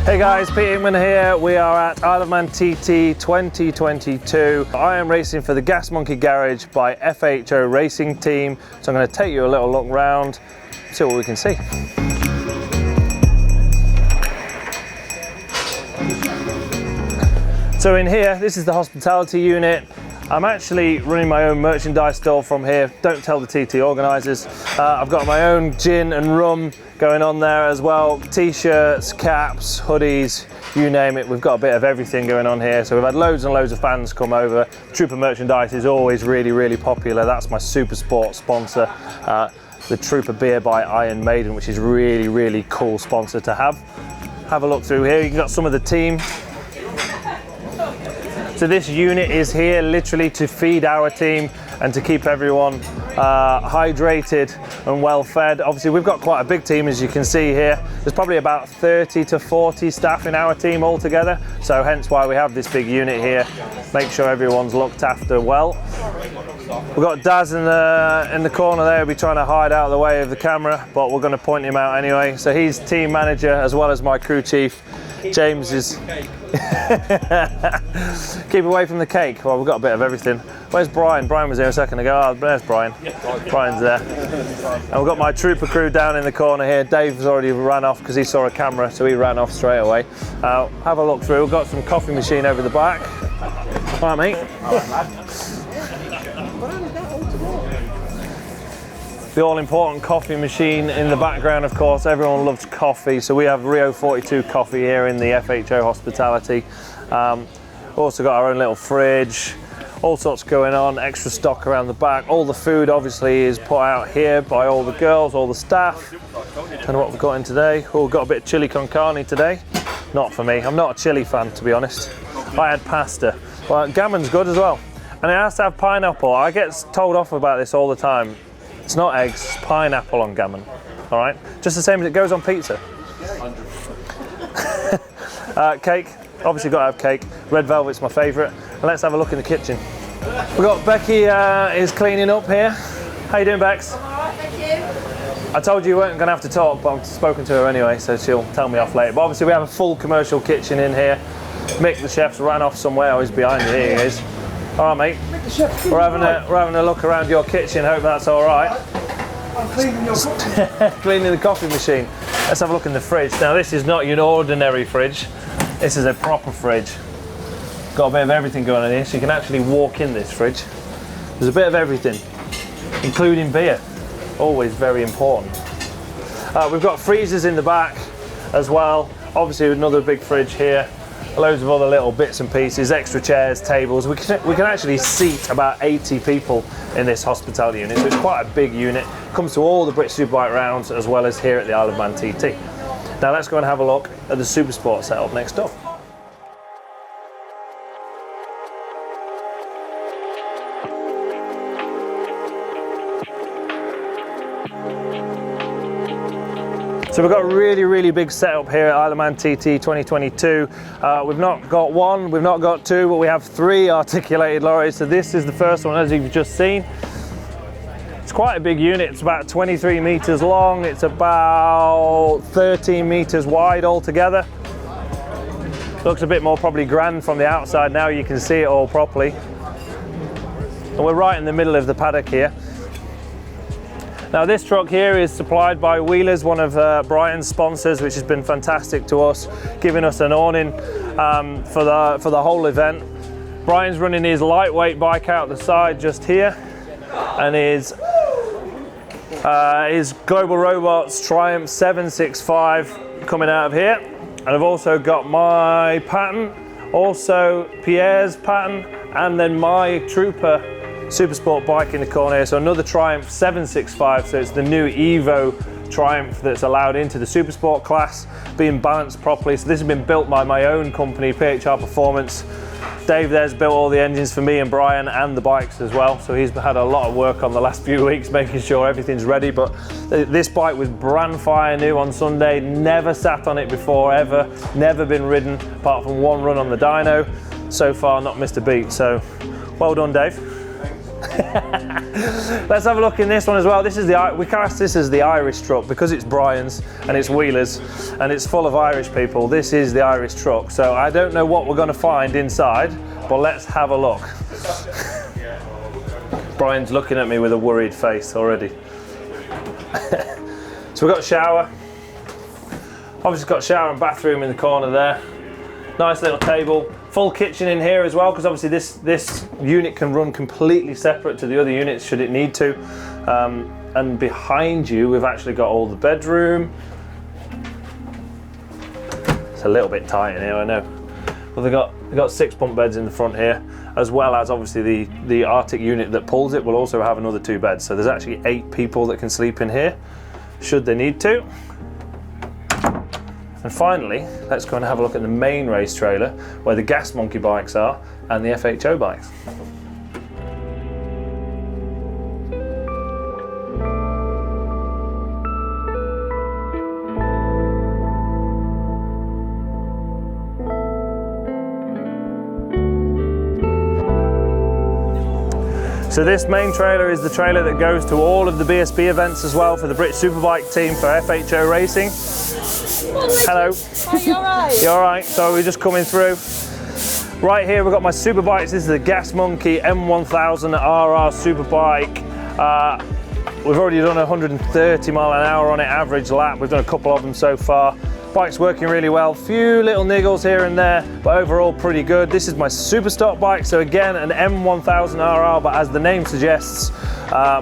Hey guys, Pete Hickman here. We are at Isle of Man TT 2022. I am racing for the Gas Monkey Garage by FHO Racing team. So I'm going to take you a little look round, see what we can see. So in here, this is the hospitality unit. I'm actually running my own merchandise store from here. Don't tell the TT organisers. I've got my own gin and rum going on there as well. T-shirts, caps, hoodies, you name it. We've got a bit of everything going on here. So we've had loads and loads of fans come over. Trooper merchandise is always really popular. That's my Super Sport sponsor. The Trooper beer by Iron Maiden, which is really cool sponsor to have. Have a look through here. You've got some of the team. So this unit is here literally to feed our team and to keep everyone hydrated and well fed. Obviously we've got quite a big team, as you can see here. There's probably about 30 to 40 staff in our team altogether. So hence why we have this big unit here. Make sure everyone's looked after well. We've got Daz in the corner there. He'll be trying to hide out of the way of the camera, but we're going to point him out anyway. So he's team manager as well as my crew chief. James is keep away from the cake. Well, we've got a bit of everything. Where's Brian? Brian was here a second ago. Oh, there's Brian. Brian's there. And we've got my trooper crew down in the corner here. Dave's already ran off because he saw a camera, so he ran off straight away. Have a look through. We've got some coffee machine over the back. All right, mate. All right, lad. The all-important coffee machine in the background, of course. Everyone loves coffee, so we have Rio 42 coffee here in the FHO hospitality. Also got our own little fridge, all sorts going on, extra stock around the back. All the food obviously is put out here by all the girls, all the staff. Don't know what we've got in today. Oh, we've got a bit of chili con carne today. Not for me, I'm not a chili fan, to be honest. I had pasta. Well, gammon's good as well. And it has to have pineapple. I get told off about this all the time. It's not eggs, it's pineapple on gammon, all right? Just the same as it goes on pizza. Cake, obviously got to have cake. Red velvet's my favourite. And let's have a look in the kitchen. We've got Becky is cleaning up here. How you doing, Bex? I'm all right, thank you. I told you weren't going to have to talk, but I've spoken to her anyway, so she'll tell me off later. But obviously we have a full commercial kitchen in here. Mick, the chef's ran off somewhere. Oh, he's behind you. Here he is. All right, mate. We're having a look around your kitchen. Hope that's all right. I'm cleaning your coffee. Cleaning the coffee machine. Let's have a look in the fridge. Now, this is not your ordinary fridge. This is a proper fridge. Got a bit of everything going on here, so you can actually walk in this fridge. There's a bit of everything, including beer. Always very important. We've got freezers in the back as well. Obviously, another big fridge here. Loads of other little bits and pieces, extra chairs, tables. We can actually seat about 80 people in this hospitality unit, so it's quite a big unit. Comes to all the British Superbike rounds as well as here at the Isle of Man TT. Now let's go and have a look at the Super Sport setup next door. So we've got a really big setup here at Isle of Man TT 2022. We've not got one, we've not got two, but we have 3 articulated lorries. So this is the first one, as you've just seen. It's quite a big unit. It's about 23 meters long. It's about 13 meters wide altogether. Looks a bit more probably grand from the outside. Now you can see it all properly. And we're right in the middle of the paddock here. Now this truck here is supplied by Wheelers, one of Brian's sponsors, which has been fantastic to us, giving us an awning for the whole event. Brian's running his lightweight bike out the side just here, and his Global Robots Triumph 765 coming out of here. And I've also got my pattern, also Pierre's pattern, and then my Trooper Super Sport bike in the corner here. So another Triumph 765, so it's the new Evo Triumph that's allowed into the Super Sport class, being balanced properly. So this has been built by my own company, PHR Performance. Dave there's built all the engines for me and Brian and the bikes as well. So he's had a lot of work on the last few weeks making sure everything's ready. But this bike was brand fire new on Sunday. Never sat on it before, ever. Never been ridden apart from one run on the dyno. So far not missed a beat. So well done, Dave. Let's have a look in this one as well. This is we class this as the Irish truck because it's Brian's and it's Wheeler's and it's full of Irish people. This is the Irish truck. So I don't know what we're going to find inside, but let's have a look. Brian's looking at me with a worried face already. So we've got a shower. Obviously got a shower and bathroom in the corner there. Nice little table. Full kitchen in here as well, because obviously this unit can run completely separate to the other units should it need to. And behind you we've actually got all the bedroom. It's a little bit tight in here, I know. Well, they've got 6 bunk beds in the front here, as well as obviously the Arctic unit that pulls it will also have another 2 beds. So there's actually 8 people that can sleep in here, should they need to. And finally, let's go and have a look at the main race trailer where the Gas Monkey bikes are and the FHO bikes. So this main trailer is the trailer that goes to all of the BSB events as well for the British Superbike team for FHO Racing. Hello. Are you alright? You alright? So we're just coming through. Right here we've got my Superbikes. This is the Gas Monkey M1000 RR Superbike. We've already done 130 mile an hour on it, average lap. We've done a couple of them so far. Bike's working really well. Few little niggles here and there, but overall pretty good. This is my super stock bike. So again, an M1000 RR, but as the name suggests,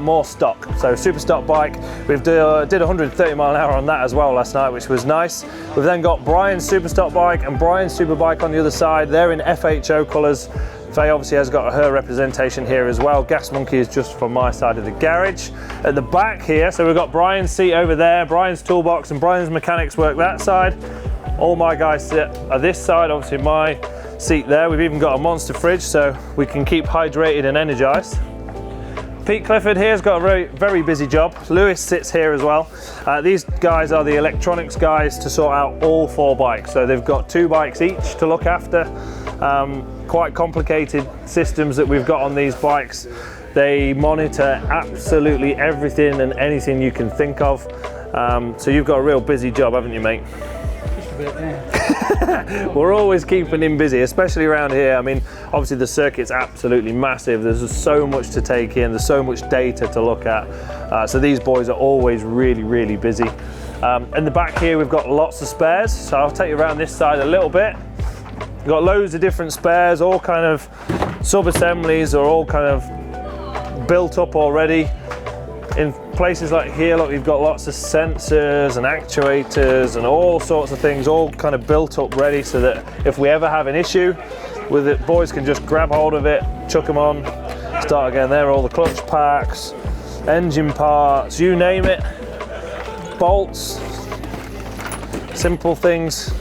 more stock. So super stock bike. We've did 130 mile an hour on that as well last night, which was nice. We've then got Brian's super stock bike and Brian's super bike on the other side. They're in FHO colours. Faye obviously has got her representation here as well. Gas Monkey is just from my side of the garage. At the back here, so we've got Brian's seat over there, Brian's toolbox and Brian's mechanics work that side. All my guys sit at this side, obviously my seat there. We've even got a monster fridge so we can keep hydrated and energized. Pete Clifford here has got a very, very busy job. Lewis sits here as well. These guys are the electronics guys to sort out all 4 bikes. So they've got 2 bikes each to look after. Quite complicated systems that we've got on these bikes. They monitor absolutely everything and anything you can think of. So you've got a real busy job, haven't you, mate? Just a bit, yeah. We're always keeping him busy, especially around here. I mean, obviously the circuit's absolutely massive. There's just so much to take in. There's so much data to look at. So these boys are always really, really busy. In the back here, we've got lots of spares. So I'll take you around this side a little bit. We've got loads of different spares, all kind of sub-assemblies are all kind of built up already. In places like here, look, we've got lots of sensors and actuators and all sorts of things all kind of built up ready so that if we ever have an issue with it, boys can just grab hold of it, chuck them on, start again. There are all the clutch packs, engine parts, you name it, bolts, simple things.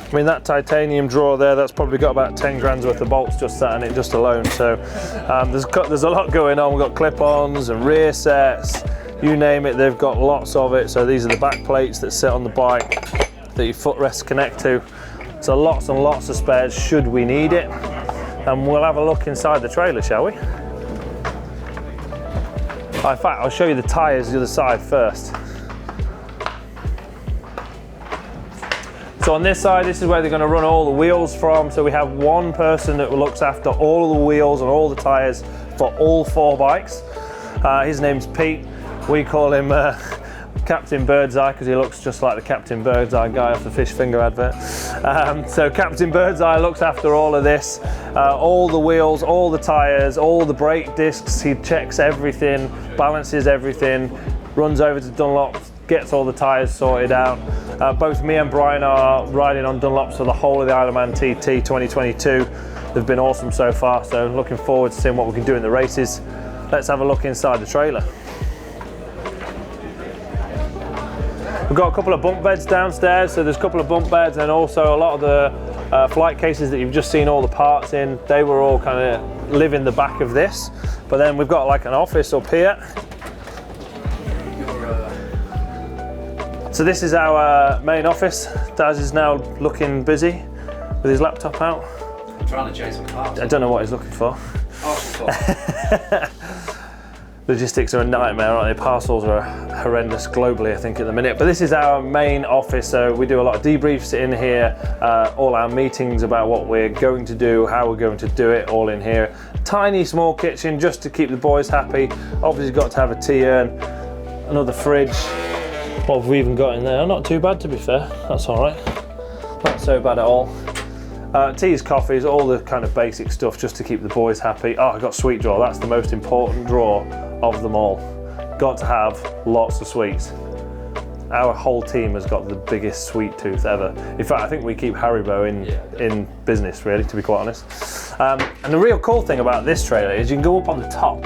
I mean, that titanium drawer there, that's probably got about 10 grand's worth of bolts just sat in it just alone. So there's a lot going on. We've got clip-ons and rear sets, you name it, they've got lots of it. So these are the back plates that sit on the bike that your footrests connect to. So lots and lots of spares should we need it. And we'll have a look inside the trailer, shall we? In fact, I'll show you the tyres the other side first. So on this side, this is where they're going to run all the wheels from. So we have one person that looks after all of the wheels and all the tyres for all 4 bikes. His name's Pete. We call him Captain Birdseye because he looks just like the Captain Birdseye guy off the Fish Finger advert. So Captain Birdseye looks after all of this, all the wheels, all the tyres, all the brake discs. He checks everything, balances everything, runs over to Dunlop, gets all the tyres sorted out. Both me and Brian are riding on Dunlops for the whole of the Isle of Man TT 2022. They've been awesome so far, so looking forward to seeing what we can do in the races. Let's have a look inside the trailer. We've got a couple of bunk beds downstairs, so there's a couple of bunk beds and also a lot of the flight cases that you've just seen all the parts in. They were all kind of live in the back of this, but then we've got like an office up here. So this is our main office. Daz is now looking busy with his laptop out. I'm trying to chase some parts. I don't know what he's looking for. Logistics are a nightmare, aren't they? Parcels are horrendous globally, I think, at the minute. But this is our main office, so we do a lot of debriefs in here, all our meetings about what we're going to do, how we're going to do it, all in here. Tiny, small kitchen just to keep the boys happy. Obviously, got to have a tea urn, another fridge. What have we even got in there? Not too bad, to be fair. That's all right. Not so bad at all. Teas, coffees, all the kind of basic stuff just to keep the boys happy. Oh, I got sweet drawer. That's the most important drawer of them all. Got to have lots of sweets. Our whole team has got the biggest sweet tooth ever. In fact, I think we keep Haribo in business, really, to be quite honest. And the real cool thing about this trailer is you can go up on the top.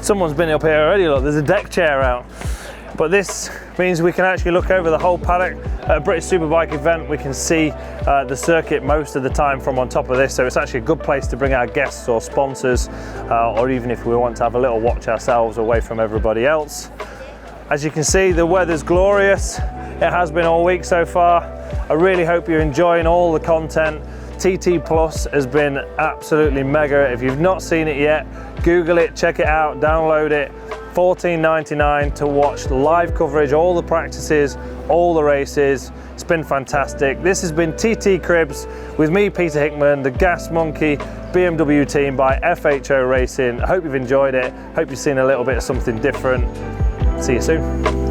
Someone's been up here already, look, there's a deck chair out. But this means we can actually look over the whole paddock. At a British Superbike event, we can see the circuit most of the time from on top of this, so it's actually a good place to bring our guests or sponsors, or even if we want to have a little watch ourselves away from everybody else. As you can see, the weather's glorious. It has been all week so far. I really hope you're enjoying all the content. TT Plus has been absolutely mega. If you've not seen it yet, Google it, check it out, download it. $14.99 to watch live coverage, all the practices, all the races. It's been fantastic. This has been TT Cribs with me, Peter Hickman, the Gas Monkey BMW team by FHO Racing. I hope you've enjoyed it. Hope you've seen a little bit of something different. See you soon.